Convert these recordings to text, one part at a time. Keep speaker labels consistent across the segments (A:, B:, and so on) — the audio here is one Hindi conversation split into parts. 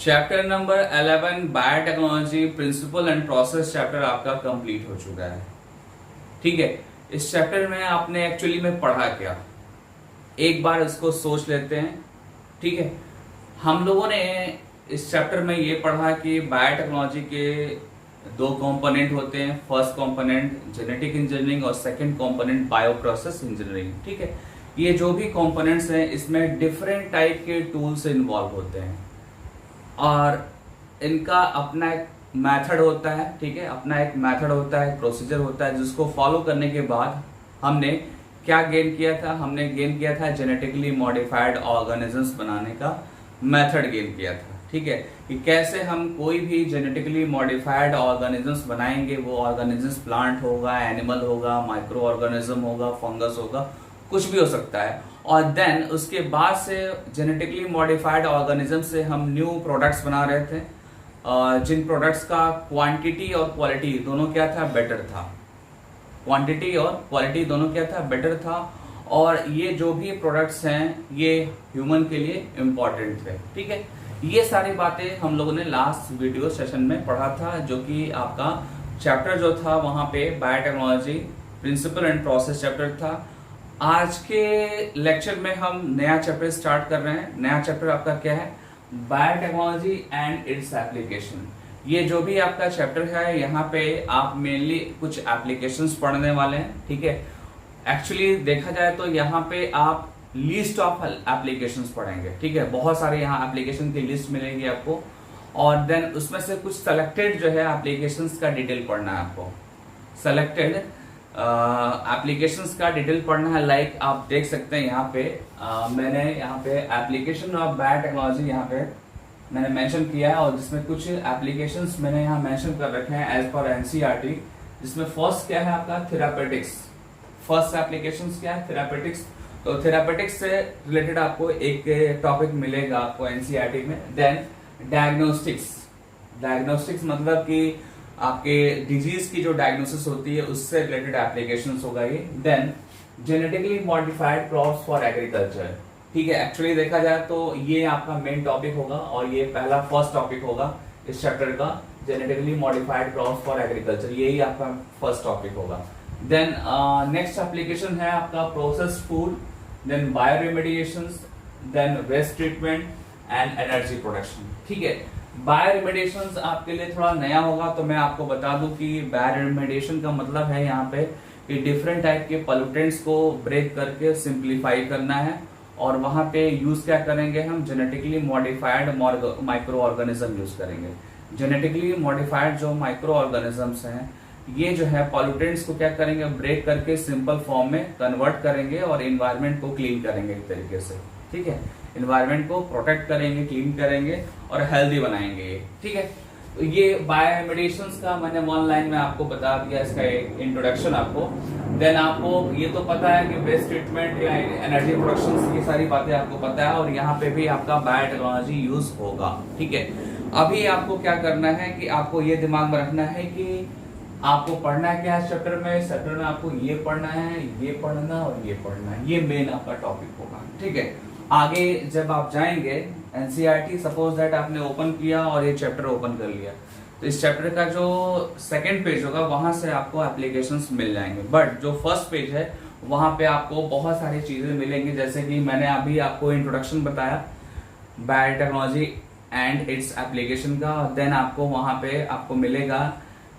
A: Chapter number 11 biotechnology principle and process chapter आपका कंप्लीट हो चुका है। ठीक है, इस चैप्टर में आपने एक्चुअली में पढ़ा क्या, एक बार इसको सोच लेते हैं। ठीक है, हम लोगों ने इस चैप्टर में ये पढ़ा कि बायोटेक्नोलॉजी के दो कंपोनेंट होते हैं। फर्स्ट कंपोनेंट जेनेटिक इंजीनियरिंग और second component bio process engineering. ठीक है, ये जो भी कंपोनेंट्स हैं इसमें डिफरेंट टाइप के टूल्स इन्वॉल्व होते हैं और इनका अपना एक मेथड होता है। ठीक है, अपना एक मेथड होता है, प्रोसीजर होता है, जिसको फॉलो करने के बाद हमने क्या गेन किया था, हमने गेन किया था जेनेटिकली मॉडिफाइड ऑर्गेनिजम्स बनाने का मेथड गेन किया था। ठीक है, कि कैसे हम कोई भी जेनेटिकली मॉडिफाइड ऑर्गेनिजम्स बनाएंगे। वो ऑर्गेनिजम्स प्लांट होगा, एनिमल होगा, माइक्रो ऑर्गेनिज्म होगा, फंगस होगा, कुछ भी हो सकता है। और देन उसके बाद से जेनेटिकली मॉडिफाइड ऑर्गेनिज्म से हम न्यू प्रोडक्ट्स बना रहे थे, जिन प्रोडक्ट्स का क्वांटिटी और क्वालिटी दोनों क्या था, बेटर था। क्वांटिटी और क्वालिटी दोनों क्या था, बेटर था। और ये जो भी प्रोडक्ट्स हैं ये ह्यूमन के लिए इम्पोर्टेंट थे। ठीक है, ये सारी बातें हम लोगों ने लास्ट वीडियो सेशन में पढ़ा था, जो कि आपका चैप्टर जो था वहां पे biotechnology principle and process chapter था। आज के लेक्चर में हम नया चैप्टर स्टार्ट कर रहे हैं। नया चैप्टर आपका क्या है, बायोटेक्नोलॉजी एंड इट्स एप्लीकेशन। ये जो भी आपका चैप्टर है यहाँ पे आप मेनली कुछ एप्लीकेशंस पढ़ने वाले हैं। ठीक है, एक्चुअली देखा जाए तो यहाँ पे आप लिस्ट ऑफ एप्लीकेशंस पढ़ेंगे। ठीक है, बहुत सारे यहाँ एप्लीकेशन की लिस्ट मिलेगी आपको और देन उसमें से कुछ सेलेक्टेड जो है एप्लीकेशंस का डिटेल पढ़ना है आपको। सेलेक्टेड एप्लीकेशंस का डिटेल पढ़ना है। लाइक आप देख सकते हैं यहाँ पे मैंने यहाँ पे एप्लीकेशन ऑफ बायोटेक्नोलॉजी यहाँ पे मैंने मेंशन किया है और जिसमें कुछ एप्लीकेशंस मैंने यहाँ मेंशन कर रखे हैं एज पर एनसीईआरटी। जिसमें फर्स्ट क्या है आपका, थेरापेटिक्स। फर्स्ट एप्लीकेशंस क्या है, थेरापेटिक्स। तो थेरापेटिक्स से रिलेटेड आपको एक टॉपिक मिलेगा आपको एनसीईआरटी में। Then diagnostics. डायग्नोस्टिक्स मतलब कि आपके डिजीज की जो डायग्नोसिस होती है उससे रिलेटेड एप्लीकेशंस होगा ये। Then genetically modified crops for agriculture. ठीक है, एक्चुअली देखा जाए तो ये आपका मेन टॉपिक होगा और ये पहला फर्स्ट टॉपिक होगा इस चैप्टर का, genetically modified crops for agriculture. यही आपका फर्स्ट टॉपिक होगा। देन नेक्स्ट एप्लीकेशन है आपका process food, then bioremediations, then waste treatment and energy production. ठीक है, बायो रेमेडिएशंस आपके लिए थोड़ा नया होगा तो मैं आपको बता दूं कि बायो रेमेडिएशन का मतलब है यहाँ पे कि डिफरेंट टाइप के पोल्यूटेंट्स को ब्रेक करके सिंप्लीफाई करना है और वहां पे यूज क्या करेंगे, हम genetically modified micro organism use करेंगे। जेनेटिकली मॉडिफाइड जो माइक्रो ऑर्गेनिजम्स हैं ये जो है पॉल्यूटेंट्स को क्या करेंगे, ब्रेक करके सिंपल फॉर्म में कन्वर्ट करेंगे और इन्वायरमेंट को क्लीन करेंगे एक तरीके से। ठीक है, इन्वायरमेंट को प्रोटेक्ट करेंगे, क्लीन करेंगे और हेल्दी बनाएंगे। ठीक है, तो ये बायो रेमेडिएशंस का मैंने वन लाइन में आपको बता दिया, इसका एक इंट्रोडक्शन आपको। देन आपको ये तो पता है कि वेस्ट ट्रीटमेंट या एनर्जी प्रोडक्शन, ये सारी बातें आपको पता है और यहाँ पे भी आपका बायोटेक्नोलॉजी यूज होगा। ठीक है, अभी आपको क्या करना है कि आपको ये दिमाग में रखना है कि आपको पढ़ना है क्या है चैप्टर में। चैप्टर में आपको ये पढ़ना है, ये पढ़ना और ये पढ़ना है, ये मेन आपका टॉपिक होगा। ठीक है, आगे जब आप जाएंगे एनसीईआरटी, सपोज दैट आपने ओपन किया और ये चैप्टर ओपन कर लिया तो इस चैप्टर का जो सेकंड पेज होगा वहां से आपको एप्लीकेशंस मिल जाएंगे। बट जो फर्स्ट पेज है वहां पे आपको बहुत सारी चीजें मिलेंगी, जैसे कि मैंने अभी आपको इंट्रोडक्शन बताया बायोटेक्नोलॉजी एंड इट्स एप्लीकेशन का। देन आपको वहां पे आपको मिलेगा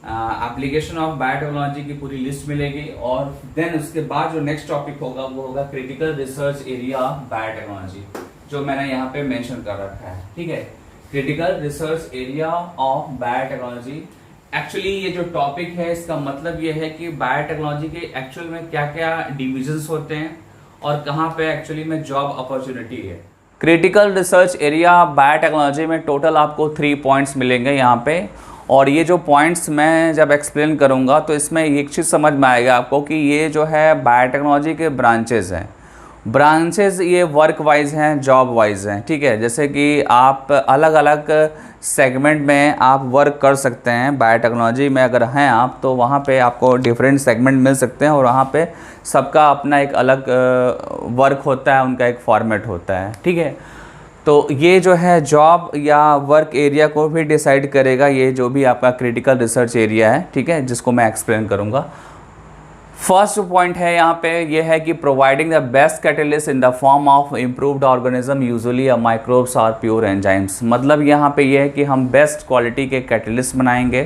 A: एप्लीकेशन ऑफ बायोटेक्नोलॉजी की पूरी लिस्ट मिलेगी और देन उसके बाद जो नेक्स्ट टॉपिक होगा वो होगा critical research area of biotechnology, जो मैंने यहाँ पे मेंशन कर रखा है। ठीक है, critical research area of biotechnology. Actually ये जो टॉपिक है इसका मतलब ये है कि बायोटेक्नोलॉजी के एक्चुअल में क्या क्या डिविजन्स होते हैं और कहाँ पे एक्चुअली में जॉब अपॉर्चुनिटी है। क्रिटिकल रिसर्च एरिया बायोटेक्नोलॉजी में टोटल आपको 3 पॉइंट्स मिलेंगे यहाँ पे और ये जो पॉइंट्स मैं जब एक्सप्लेन करूँगा तो इसमें एक चीज़ समझ में आएगा आपको कि ये जो है बायोटेक्नोलॉजी के ब्रांचेज हैं। ब्रांचेज ये वर्क वाइज हैं, जॉब वाइज हैं। ठीक है, जैसे कि आप अलग अलग सेगमेंट में आप वर्क कर सकते हैं। बायोटेक्नोलॉजी में अगर हैं आप तो वहाँ पे आपको डिफरेंट सेगमेंट मिल सकते हैं और वहाँ पे सबका अपना एक अलग वर्क होता है, उनका एक फॉर्मेट होता है। ठीक है, तो ये जो है जॉब या वर्क एरिया को भी डिसाइड करेगा, ये जो भी आपका क्रिटिकल रिसर्च एरिया है, ठीक है, जिसको मैं एक्सप्लेन करूँगा। फर्स्ट पॉइंट है यहाँ पे ये है कि providing the best catalyst in the form of improved organism usually a microbes और प्योर एंजाइम्स। मतलब यहाँ पे ये है कि हम बेस्ट क्वालिटी के कैटलिस्ट बनाएंगे।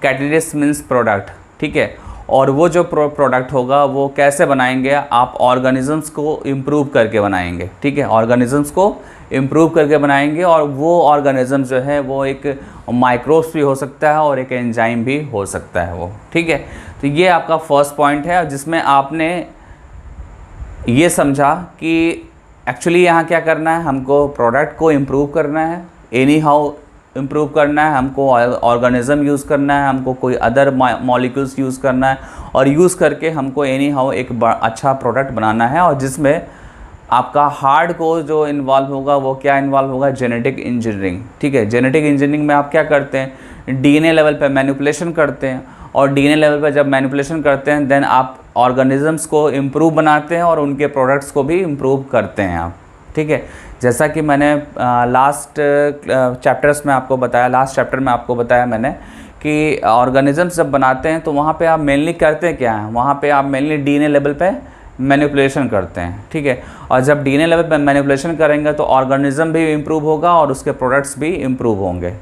A: कैटलिस्ट मीन्स प्रोडक्ट, ठीक है, और वो जो प्रोडक्ट होगा वो कैसे बनाएंगे, आप ऑर्गेनिजम्स को इम्प्रूव करके बनाएंगे, ठीक है, ऑर्गेनिजम्स को इम्प्रूव करके बनाएंगे। और वो ऑर्गेनिज्म जो है वो एक माइक्रोब्स भी हो सकता है और एक एंजाइम भी हो सकता है वो, ठीक है। तो ये आपका फर्स्ट पॉइंट है, जिसमें आपने ये समझा कि एक्चुअली यहाँ क्या करना है, हमको प्रोडक्ट को इम्प्रूव करना है, एनी हाउ इम्प्रूव करना है, हमको ऑर्गेनिज्म यूज़ करना है, हमको कोई अदर मॉलिक्यूल्स यूज़ करना है, और यूज़ करके हमको एनी हाउ एक अच्छा प्रोडक्ट बनाना है। और जिसमें आपका हार्ड को जो इन्वॉल्व होगा वो क्या इन्वॉल्व होगा, जेनेटिक इंजीनियरिंग, ठीक है। जेनेटिक इंजीनियरिंग में आप क्या करते हैं, डीएनए लेवल पे मैनिपुलेशन करते हैं, और डीएनए लेवल पे जब मैनिपुलेशन करते हैं देन आप ऑर्गेनिजम्स को इम्प्रूव बनाते हैं और उनके प्रोडक्ट्स को भी इम्प्रूव करते हैं आप, ठीक है। जैसा कि मैंने लास्ट चैप्टर्स में आपको बताया, लास्ट चैप्टर में आपको बताया मैंने कि ऑर्गेनिजम्स जब बनाते हैं तो वहाँ पे आप मेनली करते हैं क्या है, वहाँ पे आप मेनली डीएनए लेवल पे मैनिपुलेशन करते हैं, ठीक है। और जब डीएनए लेवल पे मैनिपुलेशन करेंगे तो ऑर्गेनिज्म भी इम्प्रूव होगा और उसके प्रोडक्ट्स भी इम्प्रूव होंगे,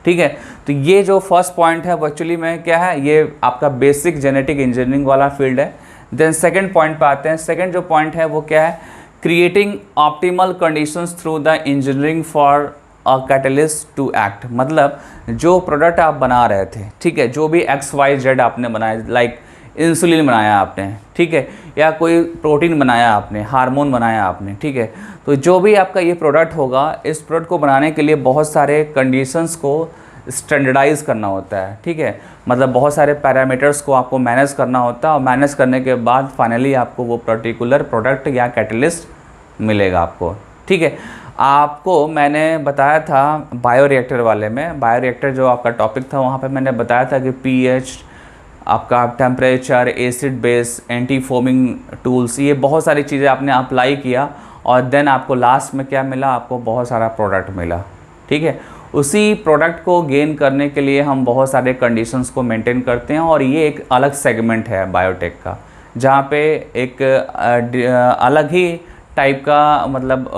A: ठीक है। तो ये जो फर्स्ट पॉइंट है वो एक्चुअली में क्या है, ये आपका बेसिक जेनेटिक इंजीनियरिंग वाला फील्ड है। देन सेकंड पॉइंट पे आते हैं। सेकंड जो पॉइंट है वो क्या है, creating optimal conditions through the engineering for a catalyst to act. मतलब जो प्रोडक्ट आप बना रहे थे, ठीक है, जो भी XYZ आपने बनाया, लाइक इंसुलिन बनाया आपने, ठीक है, या कोई प्रोटीन बनाया आपने, हार्मोन बनाया आपने, ठीक है, तो जो भी आपका ये प्रोडक्ट होगा, इस प्रोडक्ट को बनाने के लिए बहुत सारे कंडीशंस को स्टैंडर्डाइज करना होता है, ठीक है। मतलब बहुत सारे पैरामीटर्स को आपको मैनेज करना होता है, और मैनेज करने के बाद फाइनली आपको वो पर्टिकुलर प्रोडक्ट या कैटलिस्ट मिलेगा आपको, ठीक है। आपको मैंने बताया था बायोरिएक्टर वाले में, बायोरिएक्टर जो आपका टॉपिक था वहाँ पे मैंने बताया था कि pH, आपका temperature, acid base, anti foaming tools, ये बहुत सारी चीज़ें आपने अप्लाई किया और देन आपको लास्ट में क्या मिला, आपको बहुत सारा प्रोडक्ट मिला, ठीक है। उसी प्रोडक्ट को गेन करने के लिए हम बहुत सारे कंडीशंस को मेंटेन करते हैं, और ये एक अलग सेगमेंट है बायोटेक का, जहाँ पे एक अलग ही टाइप का मतलब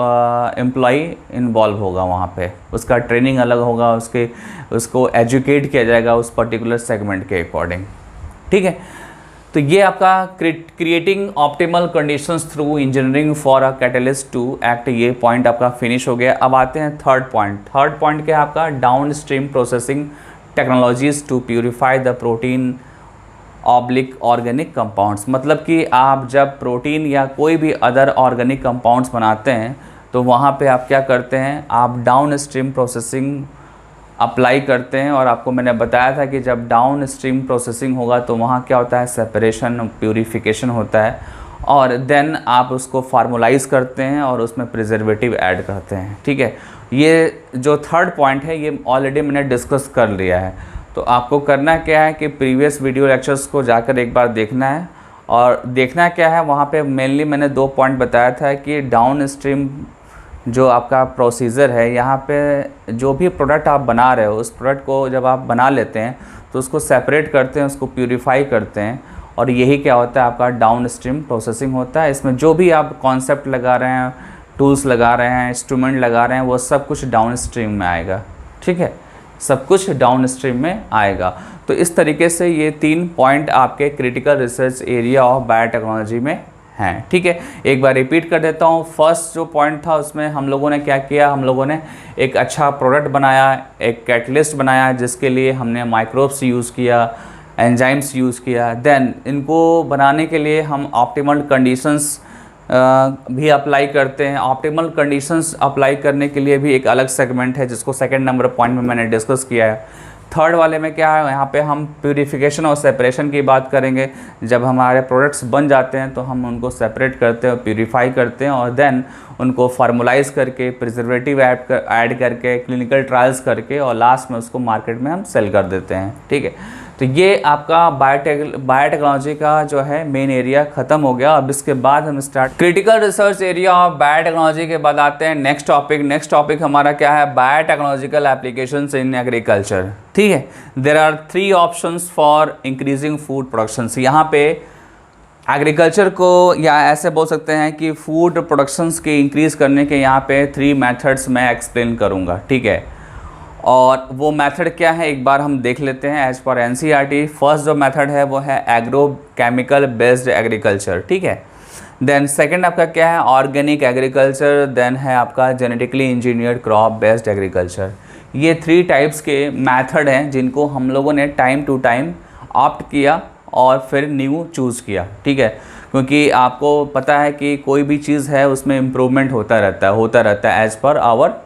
A: एम्प्लॉई इन्वॉल्व होगा वहाँ पे, उसका ट्रेनिंग अलग होगा, उसको एजुकेट किया जाएगा उस पर्टिकुलर सेगमेंट के अकॉर्डिंग, ठीक है। तो ये आपका creating optimal conditions through engineering for a catalyst to act, ये पॉइंट आपका फिनिश हो गया। अब आते हैं थर्ड पॉइंट। थर्ड पॉइंट क्या है आपका, downstream processing technologies to purify the protein oblique organic compounds. मतलब कि आप जब प्रोटीन या कोई भी अदर ऑर्गेनिक कंपाउंड्स बनाते हैं तो वहाँ पे आप क्या करते हैं, आप डाउन स्ट्रीम प्रोसेसिंग अप्लाई करते हैं। और आपको मैंने बताया था कि जब डाउन स्ट्रीम प्रोसेसिंग होगा तो वहाँ क्या होता है, सेपरेशन, प्यूरिफिकेशन होता है, और देन आप उसको फार्मलाइज करते हैं और उसमें प्रिजर्वेटिव ऐड करते हैं, ठीक है। ये जो थर्ड पॉइंट है ये ऑलरेडी मैंने डिस्कस कर लिया है। तो आपको करना क्या है कि प्रीवियस वीडियो लेक्चर्स को जाकर एक बार देखना है, और देखना क्या है वहाँ पे मेनली मैंने 2 पॉइंट बताया था कि डाउन स्ट्रीम जो आपका प्रोसीजर है, यहाँ पे जो भी प्रोडक्ट आप बना रहे हो उस प्रोडक्ट को जब आप बना लेते हैं तो उसको सेपरेट करते हैं, उसको प्यूरिफाई करते हैं, और यही क्या होता है आपका डाउन स्ट्रीम प्रोसेसिंग होता है। इसमें जो भी आप कॉन्सेप्ट लगा रहे हैं, टूल्स लगा रहे हैं, इंस्ट्रूमेंट लगा रहे हैं, वो सब कुछ डाउन स्ट्रीम में आएगा, ठीक है, सब कुछ डाउन स्ट्रीम में आएगा। तो इस तरीके से ये 3 पॉइंट आपके critical research area of biotechnology में हैं, ठीक है। एक बार रिपीट कर देता हूँ। फर्स्ट जो पॉइंट था उसमें हम लोगों ने क्या किया, हम लोगों ने एक अच्छा प्रोडक्ट बनाया, एक कैटलिस्ट बनाया, जिसके लिए हमने माइक्रोब्स यूज़ किया, एंजाइम्स यूज़ किया। देन इनको बनाने के लिए हम ऑप्टिमल कंडीशंस भी अप्लाई करते हैं। ऑप्टिमल कंडीशंस अप्लाई करने के लिए भी एक अलग सेगमेंट है जिसको सेकंड नंबर पॉइंट में मैंने डिस्कस किया है। थर्ड वाले में क्या है, यहाँ पे हम प्यूरिफिकेशन और सेपरेशन की बात करेंगे। जब हमारे प्रोडक्ट्स बन जाते हैं तो हम उनको सेपरेट करते हैं, प्यूरिफाई करते हैं, और देन उनको फार्मलाइज करके, प्रिजर्वेटिव ऐड करके, क्लिनिकल ट्रायल्स करके, और लास्ट में उसको मार्केट में हम सेल कर देते हैं, ठीक है। तो ये आपका बायोटेक्नोलॉजी का जो है मेन एरिया ख़त्म हो गया। अब इसके बाद हम start critical research area of biotechnology के बाद आते हैं नेक्स्ट टॉपिक हमारा क्या है, बायोटेक्नोलॉजिकल एप्लीकेशंस इन एग्रीकल्चर। ठीक है, there are 3 options for increasing food productions. यहाँ पे एग्रीकल्चर को या ऐसे बोल सकते हैं कि फूड प्रोडक्शंस के इंक्रीज़ करने के यहाँ पे 3 मेथड्स मैं एक्सप्लेन करूँगा। ठीक है, और वो मेथड क्या है एक बार हम देख लेते हैं एज पर एनसीईआरटी। फर्स्ट जो मेथड है वो है एग्रो केमिकल बेस्ड एग्रीकल्चर। ठीक है, देन सेकंड आपका क्या है, ऑर्गेनिक एग्रीकल्चर। देन है आपका genetically engineered crop based agriculture. ये 3 टाइप्स के मेथड हैं जिनको हम लोगों ने टाइम टू टाइम ऑप्ट किया और फिर न्यू चूज़ किया। ठीक है, क्योंकि आपको पता है कि कोई भी चीज़ है उसमें इम्प्रूवमेंट होता रहता है as per hour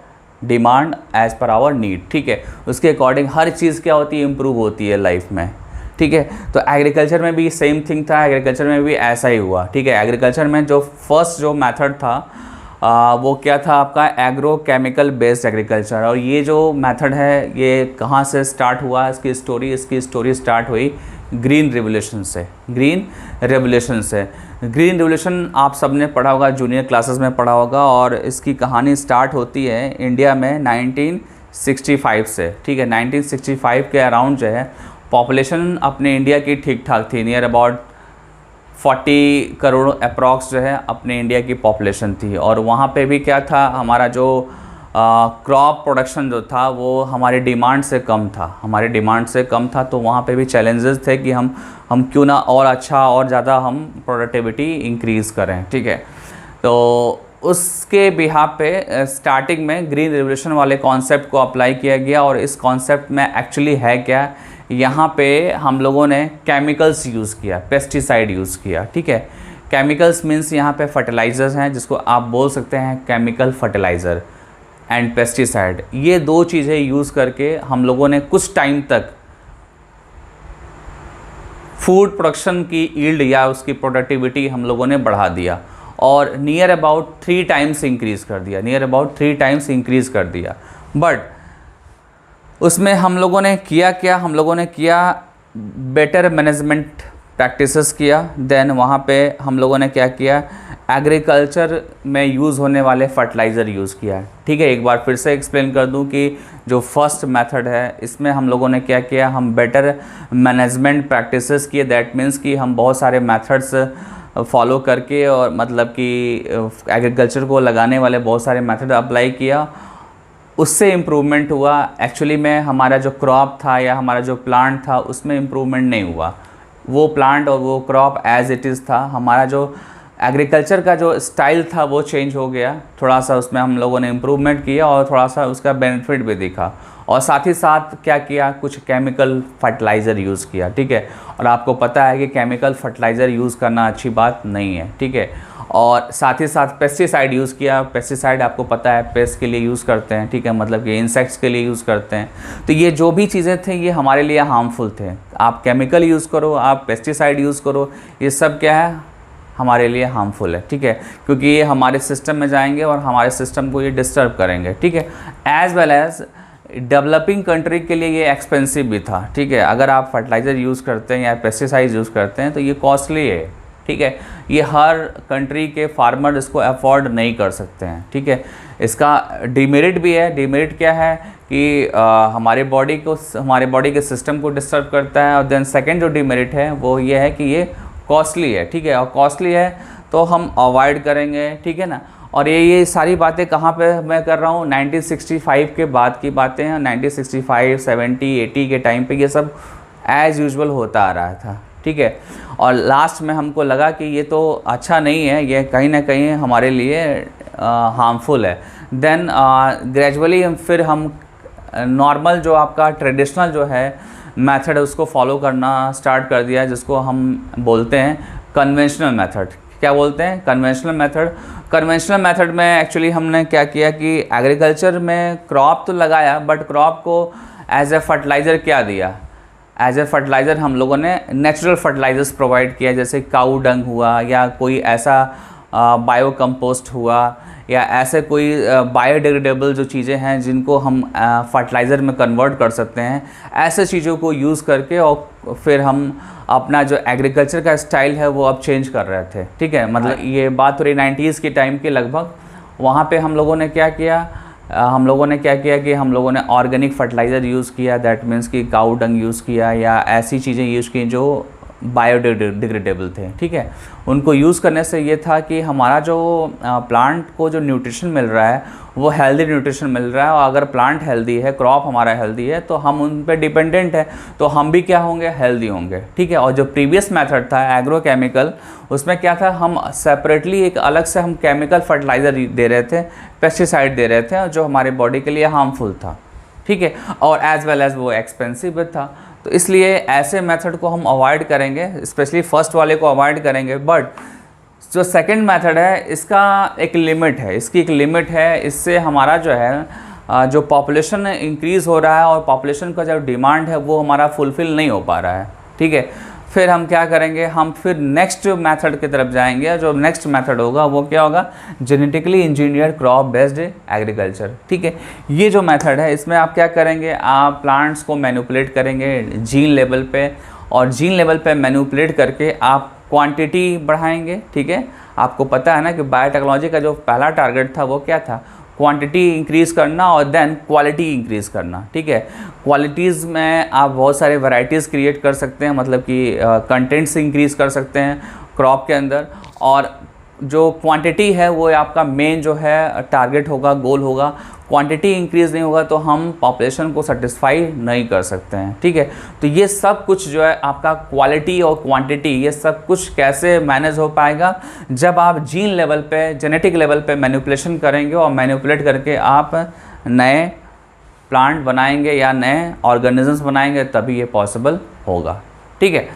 A: demand, as per hour need. ठीक है, उसके अकॉर्डिंग हर चीज़ क्या होती है, इम्प्रूव होती है लाइफ में। ठीक है, तो एग्रीकल्चर में भी सेम थिंग था, एग्रीकल्चर में भी ऐसा ही हुआ। ठीक है, एग्रीकल्चर में जो फर्स्ट जो मेथड था वो क्या था आपका, एग्रो केमिकल बेस्ड एग्रीकल्चर। और ये जो मेथड है ये कहाँ से स्टार्ट हुआ, इसकी स्टोरी स्टार्ट हुई ग्रीन रिवोल्यूशन से। ग्रीन रिवोल्यूशन आप सबने पढ़ा होगा, जूनियर क्लासेस में पढ़ा होगा, और इसकी कहानी स्टार्ट होती है इंडिया में 1965 से। ठीक है, 1965 के अराउंड जो है पॉपुलेशन अपने इंडिया की ठीक ठाक थी, नियर अबाउट 40 करोड़ अप्रॉक्स जो है अपने इंडिया की पॉपुलेशन थी। और वहाँ पे भी क्या था, हमारा जो क्रॉप प्रोडक्शन जो था वो हमारे डिमांड से कम था, तो वहाँ पे भी चैलेंजेस थे कि हम क्यों ना और अच्छा और ज़्यादा हम प्रोडक्टिविटी इंक्रीज़ करें। ठीक है, तो उसके बिहाफ पे स्टार्टिंग में ग्रीन रिवोल्यूशन वाले कॉन्सेप्ट को अप्लाई किया गया। और इस कॉन्सेप्ट में एक्चुअली है क्या, यहाँ पे हम लोगों ने केमिकल्स यूज़ किया, पेस्टिसाइड यूज़ किया। ठीक है, केमिकल्स मीन्स यहाँ पे फर्टिलाइज़र्स हैं जिसको आप बोल सकते हैं केमिकल फर्टिलाइज़र एंड पेस्टिसाइड। ये 2 चीज़ें यूज़ करके हम लोगों ने कुछ टाइम तक फूड प्रोडक्शन की यील्ड या उसकी प्रोडक्टिविटी हम लोगों ने बढ़ा दिया और नियर अबाउट 3 टाइम्स इंक्रीज़ कर दिया। बट उसमें हम लोगों ने किया बेटर मैनेजमेंट प्रैक्टिसेस किया। देन वहाँ पे हम लोगों ने क्या किया, एग्रीकल्चर में यूज़ होने वाले फर्टिलाइज़र यूज़ किया। ठीक है, एक बार फिर से एक्सप्लेन कर दूं कि जो फर्स्ट मेथड है इसमें हम लोगों ने क्या किया, हम बेटर मैनेजमेंट प्रैक्टिसेस किए। दैट मीन्स कि हम बहुत सारे मेथड्स फॉलो करके और मतलब कि एग्रीकल्चर को लगाने वाले बहुत सारे मेथड अप्लाई किया, उससे इम्प्रूवमेंट हुआ। एक्चुअली में हमारा जो क्रॉप था या हमारा जो प्लांट था उसमें इम्प्रूवमेंट नहीं हुआ, वो प्लांट और वो क्रॉप एज़ इट इज़ था। हमारा जो एग्रीकल्चर का जो स्टाइल था वो चेंज हो गया, थोड़ा सा उसमें हम लोगों ने इम्प्रूवमेंट किया और थोड़ा सा उसका बेनिफिट भी दिखा। और साथ ही साथ क्या किया, कुछ केमिकल फर्टिलाइज़र यूज़ किया। ठीक है, और आपको पता है कि केमिकल फर्टिलाइज़र यूज़ करना अच्छी बात नहीं है। ठीक है, और साथ ही साथ पेस्टिसाइड यूज़ किया। पेस्टिसाइड आपको पता है पेस्ट के लिए यूज़ करते हैं। ठीक है, मतलब कि इंसेक्ट्स के लिए यूज़ करते हैं। तो ये जो भी चीज़ें थे ये हमारे लिए हार्मफुल थे। आप केमिकल यूज़ करो, आप पेस्टिसाइड यूज़ करो, ये सब क्या है, हमारे लिए हार्मफुल है। ठीक है, क्योंकि ये हमारे सिस्टम में जाएंगे और हमारे सिस्टम को ये डिस्टर्ब करेंगे। ठीक है, as well as developing country के लिए ये एक्सपेंसिव भी था। ठीक है, अगर आप फर्टिलाइज़र यूज़ करते हैं या पेस्टिसाइड यूज़ करते हैं तो ये कॉस्टली है। ठीक है, ये हर कंट्री के फार्मर इसको अफोर्ड नहीं कर सकते हैं। ठीक है, इसका डिमेरिट भी है। डिमेरिट क्या है कि हमारे बॉडी के सिस्टम को डिस्टर्ब करता है। और देन सेकेंड जो डिमेरिट है वो ये है कि ये कॉस्टली है। ठीक है, और कॉस्टली है तो हम अवॉइड करेंगे। ठीक है ना, और ये सारी बातें कहाँ पे मैं कर रहा हूँ, 1965 के बाद की बातें हैं। 1965, 70, 80 के टाइम पे ये सब एज़ यूजुअल होता आ रहा था। ठीक है, और लास्ट में हमको लगा कि ये तो अच्छा नहीं है, ये कहीं ना कहीं हमारे लिए हार्मफुल है। देन ग्रेजुअली फिर हम नॉर्मल जो आपका ट्रेडिशनल जो है मेथड है उसको फॉलो करना स्टार्ट कर दिया, जिसको हम बोलते हैं कन्वेंशनल मेथड। क्या बोलते हैं, कन्वेंशनल मेथड। कन्वेंशनल मेथड में एक्चुअली हमने क्या किया कि एग्रीकल्चर में क्रॉप तो लगाया, बट क्रॉप को एज ए फर्टिलाइज़र क्या दिया, एज ए फर्टिलाइज़र हम लोगों ने नेचुरल फर्टिलाइज़र्स प्रोवाइड किया, जैसे काऊ डंग हुआ या कोई ऐसा बायो कंपोस्ट हुआ या ऐसे कोई बायोडिग्रेडेबल जो चीज़ें हैं जिनको हम फर्टिलाइज़र में कन्वर्ट कर सकते हैं, ऐसे चीज़ों को यूज़ करके और फिर हम अपना जो एग्रीकल्चर का स्टाइल है वो अब चेंज कर रहे थे। ठीक है, मतलब ये बात हो रही 90s के टाइम के लगभग। वहाँ पे हम लोगों ने क्या किया, कि हम लोगों ने ऑर्गेनिक फर्टिलाइज़र यूज़ किया, दैट मीन्स कि काऊ डंग यूज़ किया या ऐसी चीज़ें यूज़ की जो बायोडिग्रेडेबल थे। ठीक है, उनको यूज़ करने से ये था कि हमारा जो प्लांट को जो न्यूट्रिशन मिल रहा है वो हेल्दी न्यूट्रिशन मिल रहा है, और अगर प्लांट हेल्दी है, क्रॉप हमारा हेल्दी है, तो हम उन पे डिपेंडेंट है, तो हम भी क्या होंगे, हेल्दी होंगे। ठीक है, और जो प्रीवियस मेथड था एग्रोकेमिकल, उसमें क्या था, हम सेपरेटली एक अलग से हम केमिकल फर्टिलाइज़र दे रहे थे, पेस्टिसाइड दे रहे थे, जो हमारे बॉडी के लिए हार्मफुल था। ठीक है, और एज वेल एज वो एक्सपेंसिव भी था। तो इसलिए ऐसे मेथड को हम अवॉइड करेंगे, स्पेशली फर्स्ट वाले को अवॉइड करेंगे। बट जो सेकंड मेथड है इसका एक लिमिट है, इससे हमारा जो है जो पॉपुलेशन इंक्रीज़ हो रहा है और पॉपुलेशन का जो डिमांड है वो हमारा फुलफ़िल नहीं हो पा रहा है। ठीक है, फिर हम क्या करेंगे, हम फिर नेक्स्ट मेथड की तरफ जाएंगे। जो नेक्स्ट मेथड होगा वो क्या होगा, genetically engineered crop based agriculture. ठीक है, ये जो मेथड है इसमें आप क्या करेंगे, आप प्लांट्स को मैनिपुलेट करेंगे जीन लेवल पे, और जीन लेवल पे मैनिपुलेट करके आप क्वांटिटी बढ़ाएंगे। ठीक है, आपको पता है ना कि बायोटेक्नोलॉजी का जो पहला टारगेट था वो क्या था, क्वांटिटी इंक्रीज़ करना और देन क्वालिटी इंक्रीज़ करना। ठीक है, क्वालिटीज़ में आप बहुत सारे वैरायटीज़ क्रिएट कर सकते हैं, मतलब कि कंटेंट्स इंक्रीज़ कर सकते हैं क्रॉप के अंदर, और जो क्वांटिटी है वो आपका मेन जो है टारगेट होगा, गोल होगा। क्वांटिटी इंक्रीज़ नहीं होगा तो हम पॉपुलेशन को सेटिस्फाई नहीं कर सकते हैं। ठीक है, तो ये सब कुछ जो है आपका क्वालिटी और क्वांटिटी, ये सब कुछ कैसे मैनेज हो पाएगा, जब आप जीन लेवल पे, जेनेटिक लेवल पे मैनिपुलेशन करेंगे, और मैनिपुलेट करके आप नए प्लांट बनाएंगे या नए ऑर्गेनिजम्स बनाएंगे, तभी ये पॉसिबल होगा। ठीक है।